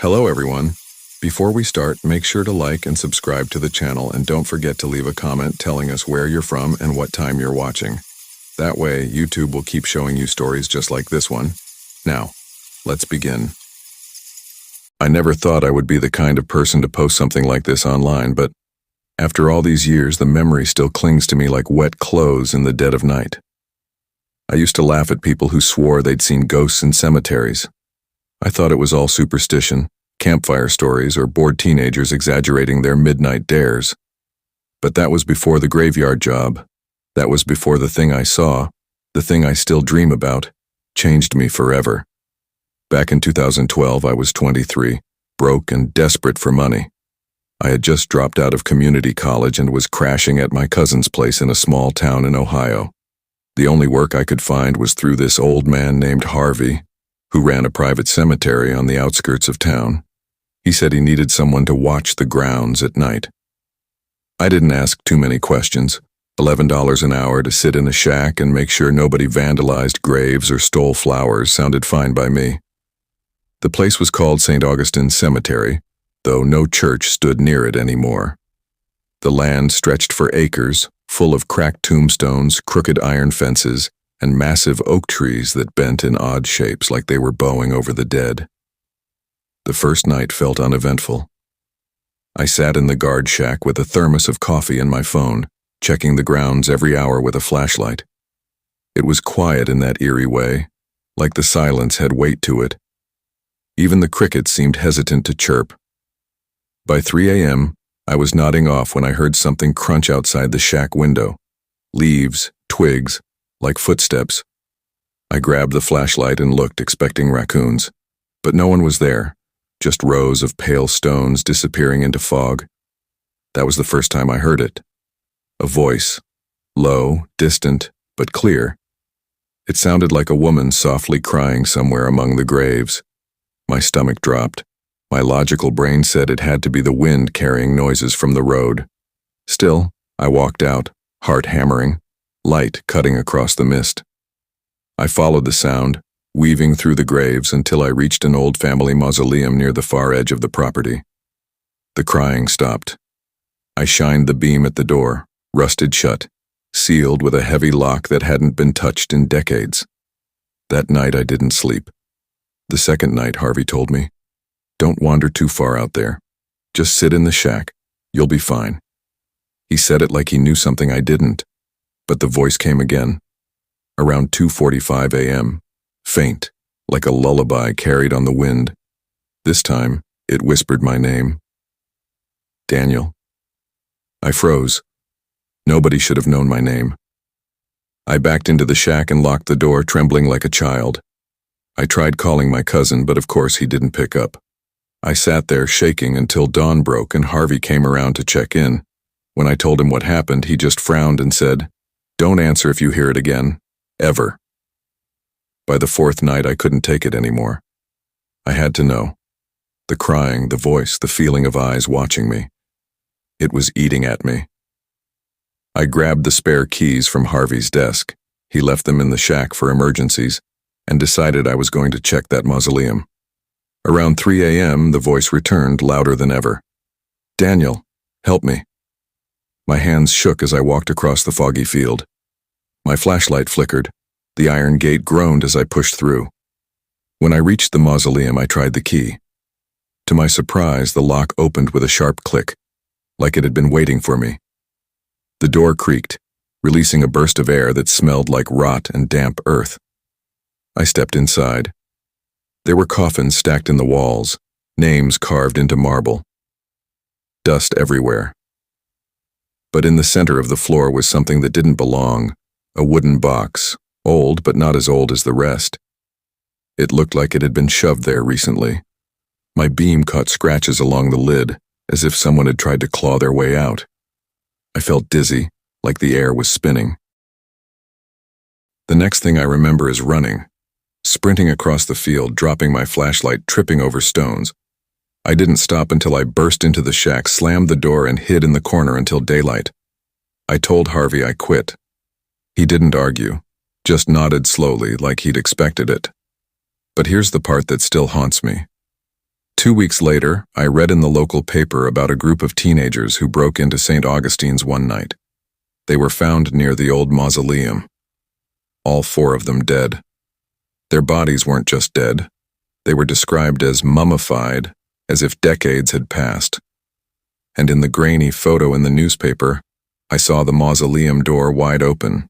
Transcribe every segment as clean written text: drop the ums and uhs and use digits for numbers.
Hello everyone. Before we start, make sure to like and subscribe to the channel and don't forget to leave a comment telling us where you're from and what time you're watching. That way, YouTube will keep showing you stories just like this one. Now, let's begin. I never thought I would be the kind of person to post something like this online, but after all these years, the memory still clings to me like wet clothes in the dead of night. I used to laugh at people who swore they'd seen ghosts in cemeteries. I thought it was all superstition, campfire stories, or bored teenagers exaggerating their midnight dares. But that was before the graveyard job. That was before the thing I saw, the thing I still dream about, changed me forever. Back in 2012, I was 23, broke and desperate for money. I had just dropped out of community college and was crashing at my cousin's place in a small town in Ohio. The only work I could find was through this old man named Harvey, who ran a private cemetery on the outskirts of town. He said he needed someone to watch the grounds at night. I didn't ask too many questions. $11 an hour to sit in a shack and make sure nobody vandalized graves or stole flowers sounded fine by me. The place was called St. Augustine's Cemetery, though no church stood near it anymore. The land stretched for acres, full of cracked tombstones, crooked iron fences, and massive oak trees that bent in odd shapes like they were bowing over the dead. The first night felt uneventful. I sat in the guard shack with a thermos of coffee and my phone, checking the grounds every hour with a flashlight. It was quiet in that eerie way, like the silence had weight to it. Even the crickets seemed hesitant to chirp. By 3 a.m., I was nodding off when I heard something crunch outside the shack window. Leaves, twigs, like footsteps. I grabbed the flashlight and looked, expecting raccoons. But no one was there, just rows of pale stones disappearing into fog. That was the first time I heard it. A voice, low, distant, but clear. It sounded like a woman softly crying somewhere among the graves. My stomach dropped. My logical brain said it had to be the wind carrying noises from the road. Still, I walked out, heart hammering, light cutting across the mist. I followed the sound, weaving through the graves until I reached an old family mausoleum near the far edge of the property. The crying stopped. I shined the beam at the door, rusted shut, sealed with a heavy lock that hadn't been touched in decades. That night I didn't sleep. The second night, Harvey told me, "Don't wander too far out there. Just sit in the shack. You'll be fine." He said it like he knew something I didn't. But the voice came again, around 2:45 a.m., faint, like a lullaby carried on the wind. This time, it whispered my name. Daniel. I froze. Nobody should have known my name. I backed into the shack and locked the door, trembling like a child. I tried calling my cousin, but of course he didn't pick up. I sat there shaking until dawn broke and Harvey came around to check in. When I told him what happened, he just frowned and said, "Don't answer if you hear it again. Ever." By the fourth night, I couldn't take it anymore. I had to know. The crying, the voice, the feeling of eyes watching me. It was eating at me. I grabbed the spare keys from Harvey's desk. He left them in the shack for emergencies, and decided I was going to check that mausoleum. Around 3 a.m., the voice returned, louder than ever. "Daniel, help me." My hands shook as I walked across the foggy field. My flashlight flickered. The iron gate groaned as I pushed through. When I reached the mausoleum, I tried the key. To my surprise, the lock opened with a sharp click, like it had been waiting for me. The door creaked, releasing a burst of air that smelled like rot and damp earth. I stepped inside. There were coffins stacked in the walls, names carved into marble. Dust everywhere. But in the center of the floor was something that didn't belong, a wooden box, old but not as old as the rest. It looked like it had been shoved there recently. My beam caught scratches along the lid, as if someone had tried to claw their way out. I felt dizzy, like the air was spinning. The next thing I remember is running, sprinting across the field, dropping my flashlight, tripping over stones. I didn't stop until I burst into the shack, slammed the door, and hid in the corner until daylight. I told Harvey I quit. He didn't argue, just nodded slowly like he'd expected it. But here's the part that still haunts me. 2 weeks later, I read in the local paper about a group of teenagers who broke into St. Augustine's one night. They were found near the old mausoleum. All 4 of them dead. Their bodies weren't just dead. They were described as mummified, as if decades had passed. And in the grainy photo in the newspaper, I saw the mausoleum door wide open.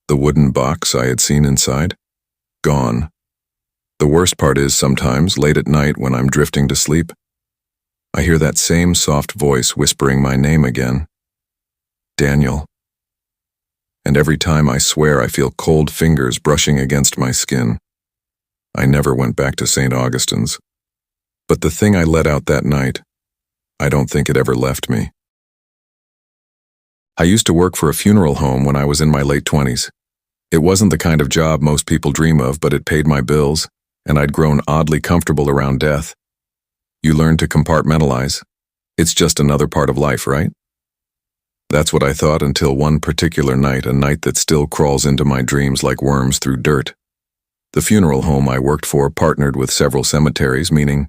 The wooden box I had seen inside? Gone. The worst part is sometimes, late at night when I'm drifting to sleep, I hear that same soft voice whispering my name again. Daniel. And every time I swear I feel cold fingers brushing against my skin. I never went back to St. Augustine's. But the thing I let out that night, I don't think it ever left me. I used to work for a funeral home when I was in my late 20s. It wasn't the kind of job most people dream of, but it paid my bills, and I'd grown oddly comfortable around death. You learn to compartmentalize. It's just another part of life, right? That's what I thought until one particular night, a night that still crawls into my dreams like worms through dirt. The funeral home I worked for partnered with several cemeteries, meaning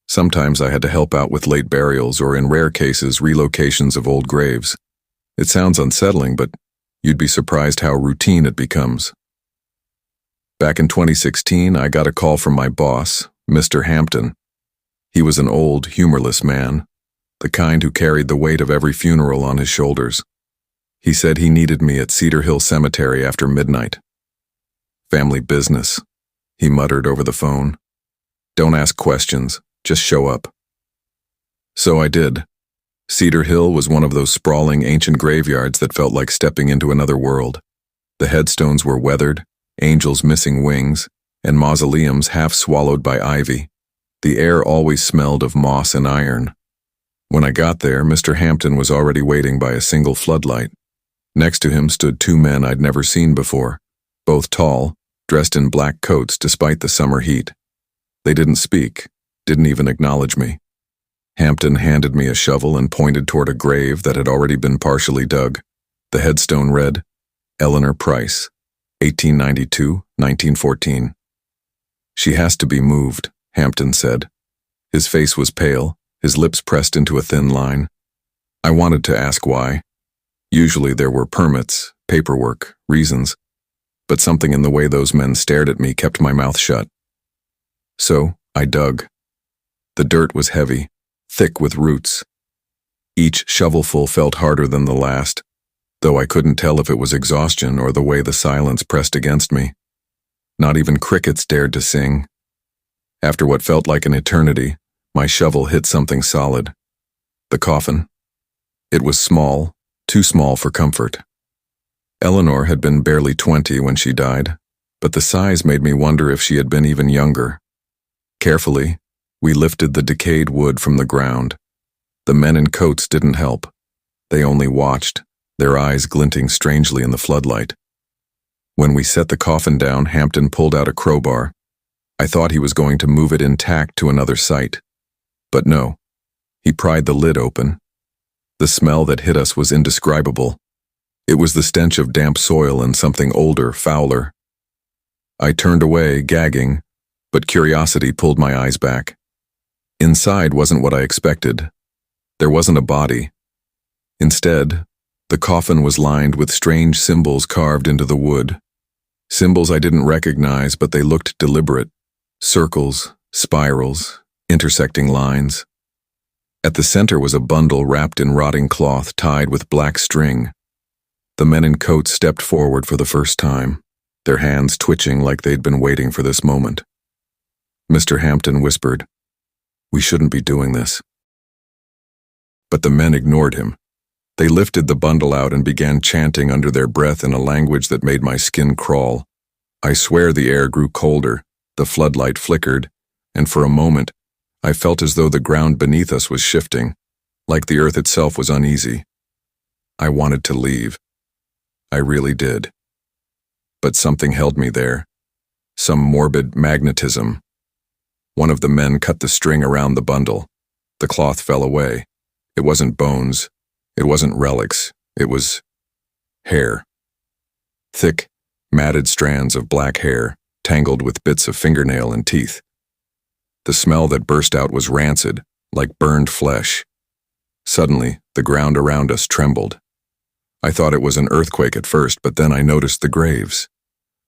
sometimes I had to help out with late burials or, in rare cases, relocations of old graves. It sounds unsettling, but you'd be surprised how routine it becomes. Back in 2016, I got a call from my boss, Mr. Hampton. He was an old, humorless man, the kind who carried the weight of every funeral on his shoulders. He said he needed me at Cedar Hill Cemetery after midnight. Family business, he muttered over the phone. Don't ask questions, just show up. So I did. Cedar Hill was one of those sprawling ancient graveyards that felt like stepping into another world. The headstones were weathered, angels missing wings, and mausoleums half swallowed by ivy. The air always smelled of moss and iron. When I got there, Mr. Hampton was already waiting by a single floodlight. Next to him stood 2 men I'd never seen before, both tall, dressed in black coats despite the summer heat. They didn't speak, didn't even acknowledge me. Hampton handed me a shovel and pointed toward a grave that had already been partially dug. The headstone read, Eleanor Price, 1892-1914. She has to be moved, Hampton said. His face was pale, his lips pressed into a thin line. I wanted to ask why. Usually there were permits, paperwork, reasons, but something in the way those men stared at me kept my mouth shut. So I dug. The dirt was heavy, thick with roots. Each shovelful felt harder than the last, though I couldn't tell if it was exhaustion or the way the silence pressed against me. Not even crickets dared to sing. After what felt like an eternity, my shovel hit something solid. The coffin. It was small, too small for comfort. Eleanor had been barely 20 when she died, but the size made me wonder if she had been even younger. Carefully, we lifted the decayed wood from the ground. The men in coats didn't help. They only watched, their eyes glinting strangely in the floodlight. When we set the coffin down, Hampton pulled out a crowbar. I thought he was going to move it intact to another site. But no. He pried the lid open. The smell that hit us was indescribable. It was the stench of damp soil and something older, fouler. I turned away, gagging, but curiosity pulled my eyes back. Inside wasn't what I expected. There wasn't a body. Instead, the coffin was lined with strange symbols carved into the wood. Symbols I didn't recognize, but they looked deliberate. Circles, spirals, intersecting lines. At the center was a bundle wrapped in rotting cloth tied with black string. The men in coats stepped forward for the first time, their hands twitching like they'd been waiting for this moment. Mr. Hampton whispered, "We shouldn't be doing this." But the men ignored him. They lifted the bundle out and began chanting under their breath in a language that made my skin crawl. I swear the air grew colder, the floodlight flickered, and for a moment, I felt as though the ground beneath us was shifting, like the earth itself was uneasy. I wanted to leave. I really did. But something held me there. Some morbid magnetism. One of the men cut the string around the bundle. The cloth fell away. It wasn't bones. It wasn't relics. It was hair. Thick, matted strands of black hair, tangled with bits of fingernail and teeth. The smell that burst out was rancid, like burned flesh. Suddenly, the ground around us trembled. I thought it was an earthquake at first, but then I noticed the graves.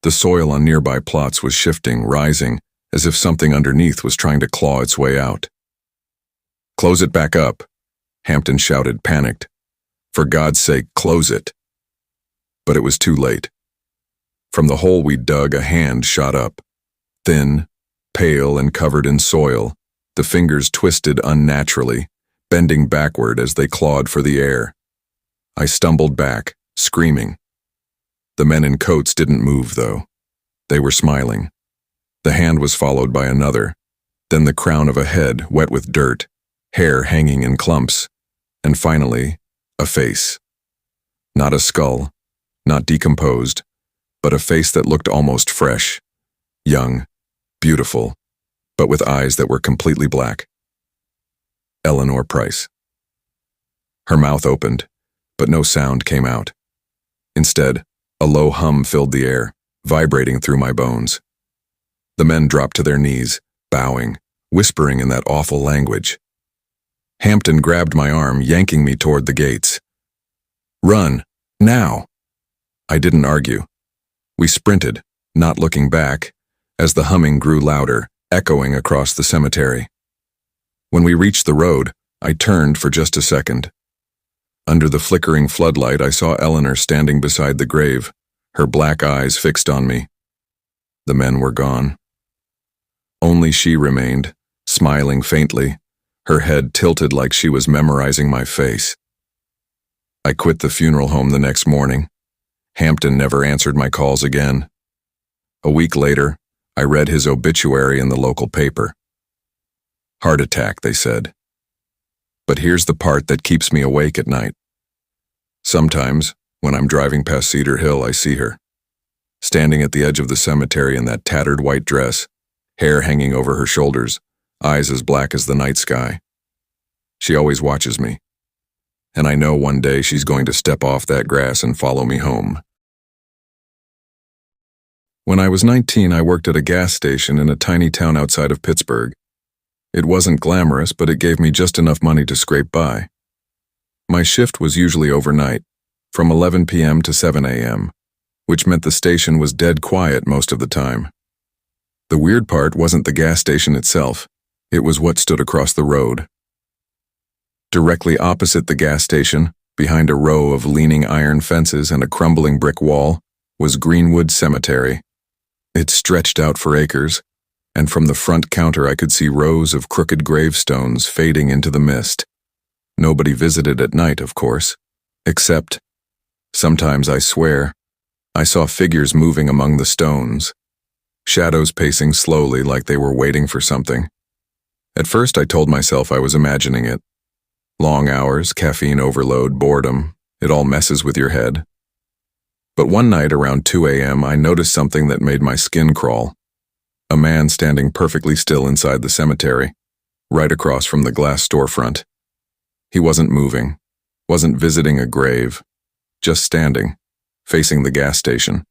The soil on nearby plots was shifting, rising, as if something underneath was trying to claw its way out. "Close it back up," Hampton shouted, panicked. "For God's sake, close it." But it was too late. From the hole we dug, a hand shot up. Thin, pale, and covered in soil, the fingers twisted unnaturally, bending backward as they clawed for the air. I stumbled back, screaming. The men in coats didn't move, though. They were smiling. The hand was followed by another, then the crown of a head wet with dirt, hair hanging in clumps, and finally, a face. Not a skull, not decomposed, but a face that looked almost fresh, young, beautiful, but with eyes that were completely black. Eleanor Price. Her mouth opened, but no sound came out. Instead, a low hum filled the air, vibrating through my bones. The men dropped to their knees, bowing, whispering in that awful language. Hampton grabbed my arm, yanking me toward the gates. "Run, now!" I didn't argue. We sprinted, not looking back, as the humming grew louder, echoing across the cemetery. When we reached the road, I turned for just a second. Under the flickering floodlight, I saw Eleanor standing beside the grave, her black eyes fixed on me. The men were gone. Only she remained, smiling faintly, her head tilted like she was memorizing my face. I quit the funeral home the next morning. Hampton never answered my calls again. A week later, I read his obituary in the local paper. Heart attack, they said. But here's the part that keeps me awake at night. Sometimes, when I'm driving past Cedar Hill, I see her, standing at the edge of the cemetery in that tattered white dress, hair hanging over her shoulders, eyes as black as the night sky. She always watches me, and I know one day she's going to step off that grass and follow me home. When I was 19, I worked at a gas station in a tiny town outside of Pittsburgh. It wasn't glamorous, but it gave me just enough money to scrape by. My shift was usually overnight, from 11 p.m. to 7 a.m., which meant the station was dead quiet most of the time. The weird part wasn't the gas station itself, it was what stood across the road. Directly opposite the gas station, behind a row of leaning iron fences and a crumbling brick wall, was Greenwood Cemetery. It stretched out for acres, and from the front counter I could see rows of crooked gravestones fading into the mist. Nobody visited at night, of course, except, sometimes I swear, I saw figures moving among the stones, shadows pacing slowly like they were waiting for something. At first I told myself I was imagining it. Long hours, caffeine overload, boredom, it all messes with your head. But one night around 2 a.m. I noticed something that made my skin crawl. A man standing perfectly still inside the cemetery, right across from the glass storefront. He wasn't moving, wasn't visiting a grave, just standing, facing the gas station.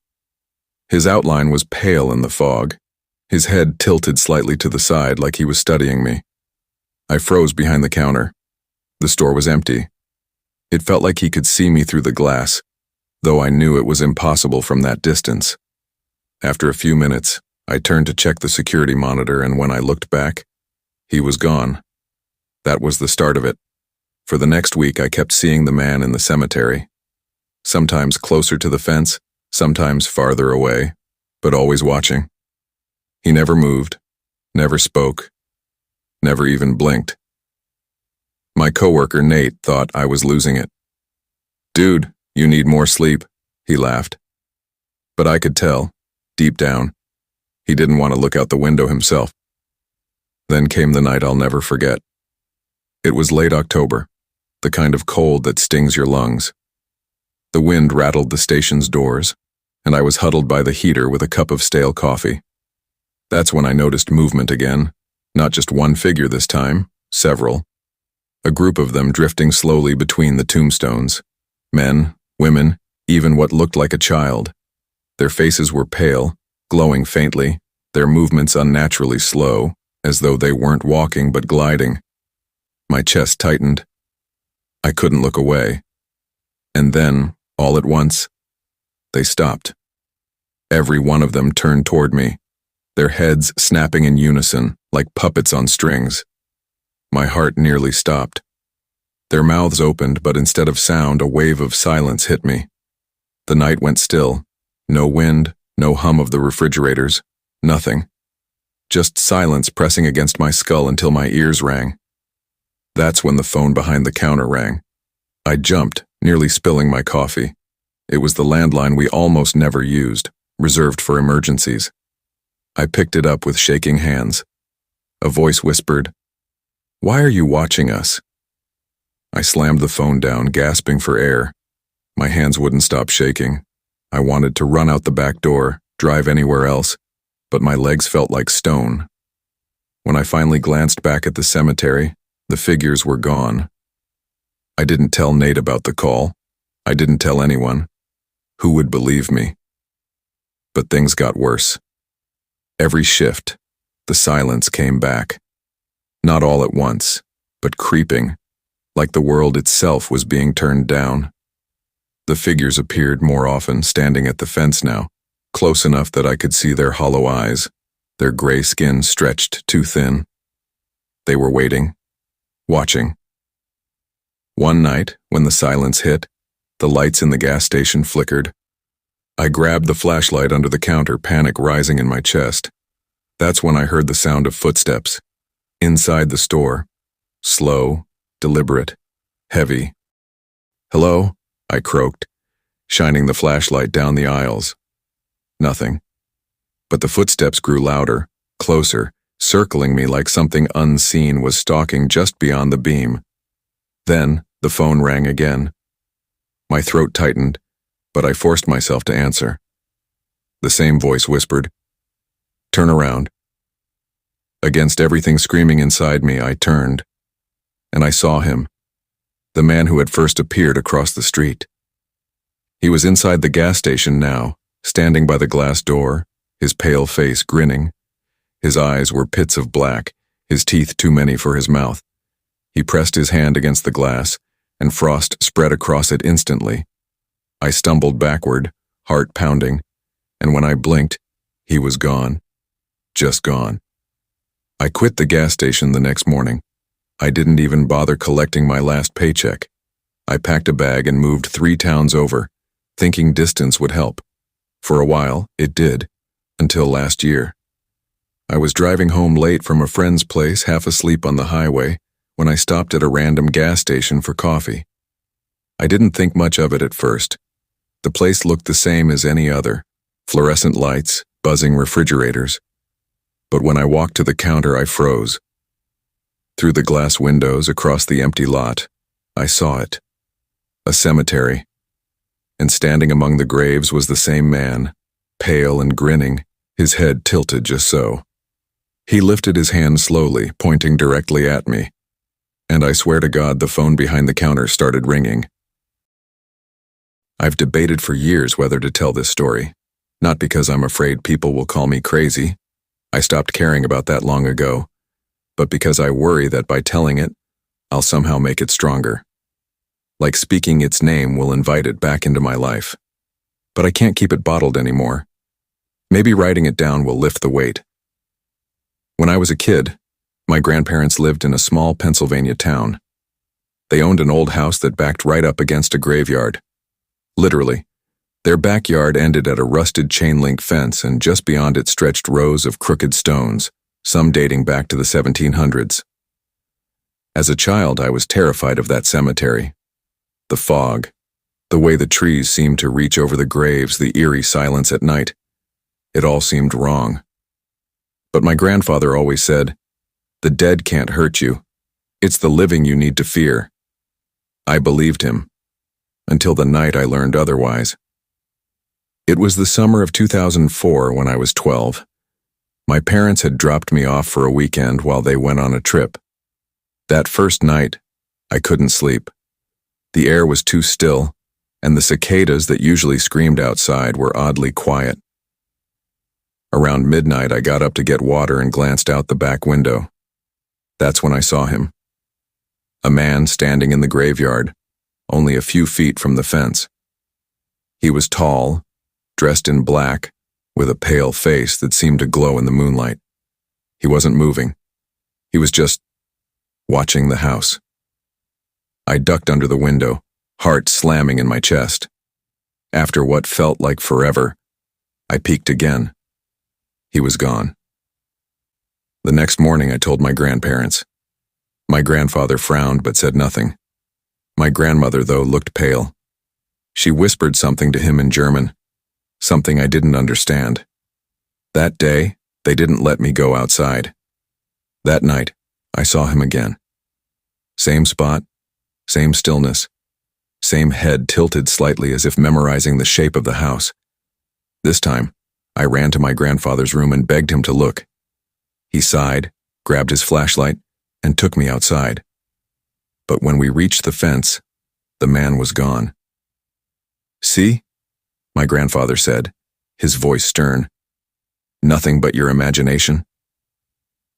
His outline was pale in the fog, his head tilted slightly to the side like he was studying me. I froze behind the counter. The store was empty. It felt like he could see me through the glass, though I knew it was impossible from that distance. After a few minutes, I turned to check the security monitor, and when I looked back, he was gone. That was the start of it. For the next week, I kept seeing the man in the cemetery. Sometimes closer to the fence, sometimes farther away, but always watching. He never moved, never spoke, never even blinked. My coworker Nate thought I was losing it. "Dude, you need more sleep," he laughed. But I could tell, deep down, he didn't want to look out the window himself. Then came the night I'll never forget. It was late October, the kind of cold that stings your lungs. The wind rattled the station's doors, and I was huddled by the heater with a cup of stale coffee. That's when I noticed movement again, not just one figure this time, several. A group of them drifting slowly between the tombstones. Men, women, even what looked like a child. Their faces were pale, glowing faintly, their movements unnaturally slow, as though they weren't walking but gliding. My chest tightened. I couldn't look away. And then, all at once, they stopped. Every one of them turned toward me, their heads snapping in unison, like puppets on strings. My heart nearly stopped. Their mouths opened, but instead of sound, a wave of silence hit me. The night went still. No wind, no hum of the refrigerators, nothing. Just silence pressing against my skull until my ears rang. That's when the phone behind the counter rang. I jumped, nearly spilling my coffee. It was the landline we almost never used, reserved for emergencies. I picked it up with shaking hands. A voice whispered, "Why are you watching us?" I slammed the phone down, gasping for air. My hands wouldn't stop shaking. I wanted to run out the back door, drive anywhere else, but my legs felt like stone. When I finally glanced back at the cemetery, the figures were gone. I didn't tell Nate about the call. I didn't tell anyone. Who would believe me? But things got worse. Every shift, the silence came back. Not all at once, but creeping, like the world itself was being turned down. The figures appeared more often, standing at the fence now, close enough that I could see their hollow eyes, their gray skin stretched too thin. They were waiting, watching. One night, when the silence hit, the lights in the gas station flickered. I grabbed the flashlight under the counter, panic rising in my chest. That's when I heard the sound of footsteps. Inside the store. Slow, deliberate, heavy. "Hello?" I croaked, shining the flashlight down the aisles. Nothing. But the footsteps grew louder, closer, circling me like something unseen was stalking just beyond the beam. Then, the phone rang again. My throat tightened, but I forced myself to answer. The same voice whispered, "Turn around." Against everything screaming inside me, I turned, and I saw him, the man who had first appeared across the street. He was inside the gas station now, standing by the glass door, his pale face grinning. His eyes were pits of black, his teeth too many for his mouth. He pressed his hand against the glass, and frost spread across it instantly. I stumbled backward, heart pounding, and when I blinked, he was gone. Just gone. I quit the gas station the next morning. I didn't even bother collecting my last paycheck. I packed a bag and moved 3 towns over, thinking distance would help. For a while, it did, until last year. I was driving home late from a friend's place, half asleep on the highway, when I stopped at a random gas station for coffee. I didn't think much of it at first. The place looked the same as any other, fluorescent lights, buzzing refrigerators. But when I walked to the counter, I froze. Through the glass windows across the empty lot, I saw it. A cemetery. And standing among the graves was the same man, pale and grinning, his head tilted just so. He lifted his hand slowly, pointing directly at me. And I swear to God, the phone behind the counter started ringing. I've debated for years whether to tell this story. Not because I'm afraid people will call me crazy. I stopped caring about that long ago. But because I worry that by telling it, I'll somehow make it stronger. Like speaking its name will invite it back into my life. But I can't keep it bottled anymore. Maybe writing it down will lift the weight. When I was a kid, my grandparents lived in a small Pennsylvania town. They owned an old house that backed right up against a graveyard. Literally, their backyard ended at a rusted chain-link fence, and just beyond it stretched rows of crooked stones, some dating back to the 1700s. As a child, I was terrified of that cemetery. The fog, the way the trees seemed to reach over the graves, the eerie silence at night. It all seemed wrong. But my grandfather always said, "The dead can't hurt you. It's the living you need to fear." I believed him, until the night I learned otherwise. It was the summer of 2004 when I was 12. My parents had dropped me off for a weekend while they went on a trip. That first night, I couldn't sleep. The air was too still, and the cicadas that usually screamed outside were oddly quiet. Around midnight, I got up to get water and glanced out the back window. That's when I saw him. A man standing in the graveyard, only a few feet from the fence. He was tall, dressed in black, with a pale face that seemed to glow in the moonlight. He wasn't moving. He was just watching the house. I ducked under the window, heart slamming in my chest. After what felt like forever, I peeked again. He was gone. The next morning, I told my grandparents. My grandfather frowned but said nothing. My grandmother, though, looked pale. She whispered something to him in German, something I didn't understand. That day, they didn't let me go outside. That night, I saw him again. Same spot, same stillness, same head tilted slightly as if memorizing the shape of the house. This time, I ran to my grandfather's room and begged him to look. He sighed, grabbed his flashlight, and took me outside. But when we reached the fence, the man was gone. "See?" my grandfather said, his voice stern. "Nothing but your imagination?"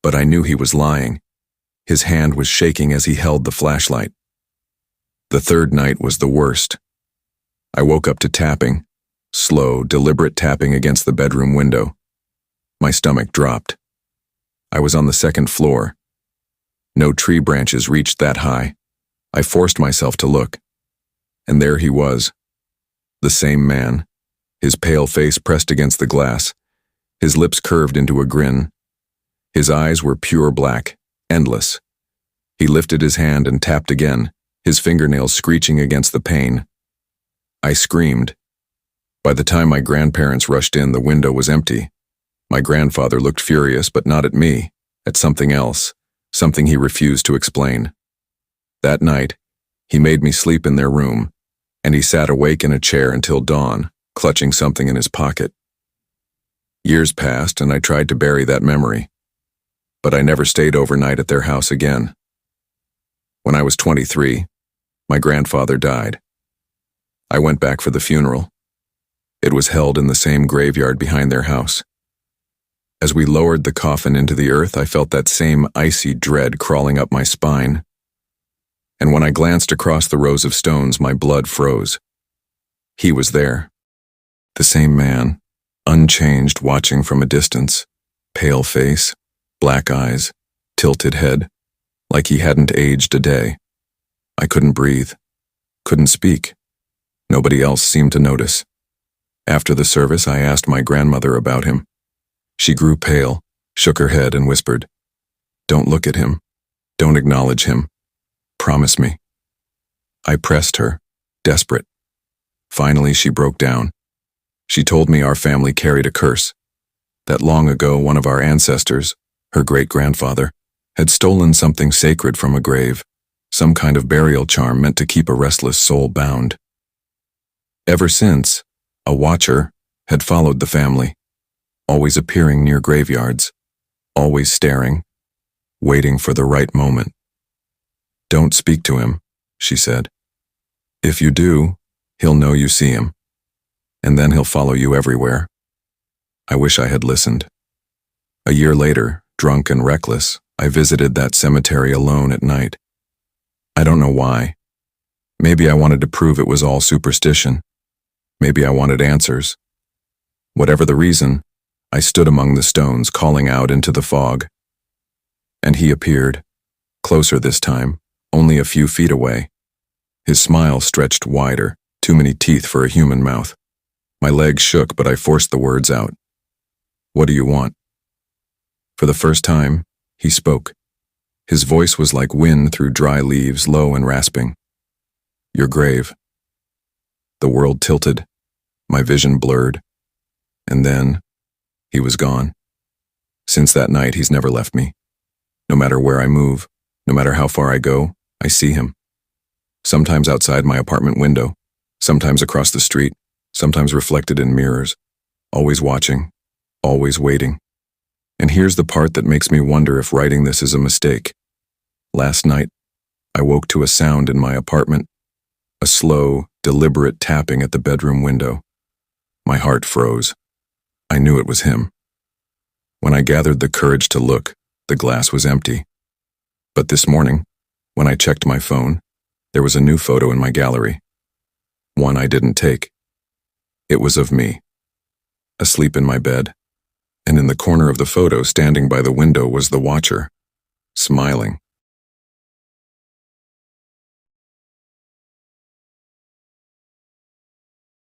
But I knew he was lying. His hand was shaking as he held the flashlight. The third night was the worst. I woke up to tapping, slow, deliberate tapping against the bedroom window. My stomach dropped. I was on the second floor. No tree branches reached that high. I forced myself to look. And there he was. The same man, his pale face pressed against the glass, his lips curved into a grin. His eyes were pure black, endless. He lifted his hand and tapped again, his fingernails screeching against the pane. I screamed. By the time my grandparents rushed in, the window was empty. My grandfather looked furious, but not at me, at something else, something he refused to explain. That night, he made me sleep in their room, and he sat awake in a chair until dawn, clutching something in his pocket. Years passed, and I tried to bury that memory, but I never stayed overnight at their house again. When I was 23, my grandfather died. I went back for the funeral. It was held in the same graveyard behind their house. As we lowered the coffin into the earth, I felt that same icy dread crawling up my spine. And when I glanced across the rows of stones, my blood froze. He was there. The same man, unchanged, watching from a distance, pale face, black eyes, tilted head, like he hadn't aged a day. I couldn't breathe, couldn't speak. Nobody else seemed to notice. After the service, I asked my grandmother about him. She grew pale, shook her head, and whispered, "Don't look at him. Don't acknowledge him. Promise me." I pressed her, desperate. Finally, she broke down. She told me our family carried a curse, that long ago one of our ancestors, her great-grandfather, had stolen something sacred from a grave, some kind of burial charm meant to keep a restless soul bound. Ever since, a watcher had followed the family, always appearing near graveyards, always staring, waiting for the right moment. "Don't speak to him," she said. "If you do, he'll know you see him, and then he'll follow you everywhere." I wish I had listened. A year later, drunk and reckless, I visited that cemetery alone at night. I don't know why. Maybe I wanted to prove it was all superstition. Maybe I wanted answers. Whatever the reason, I stood among the stones, calling out into the fog. And he appeared, closer this time, only a few feet away. His smile stretched wider, too many teeth for a human mouth. My legs shook, but I forced the words out. "What do you want?" For the first time, he spoke. His voice was like wind through dry leaves, low and rasping. "Your grave." The world tilted, my vision blurred, and then he was gone. Since that night, he's never left me. No matter where I move, no matter how far I go, I see him. Sometimes outside my apartment window, sometimes across the street, sometimes reflected in mirrors, always watching, always waiting. And here's the part that makes me wonder if writing this is a mistake. Last night, I woke to a sound in my apartment, a slow, deliberate tapping at the bedroom window. My heart froze. I knew it was him. When I gathered the courage to look, the glass was empty. But this morning, when I checked my phone, there was a new photo in my gallery. One I didn't take. It was of me, asleep in my bed, and in the corner of the photo standing by the window was the watcher, smiling.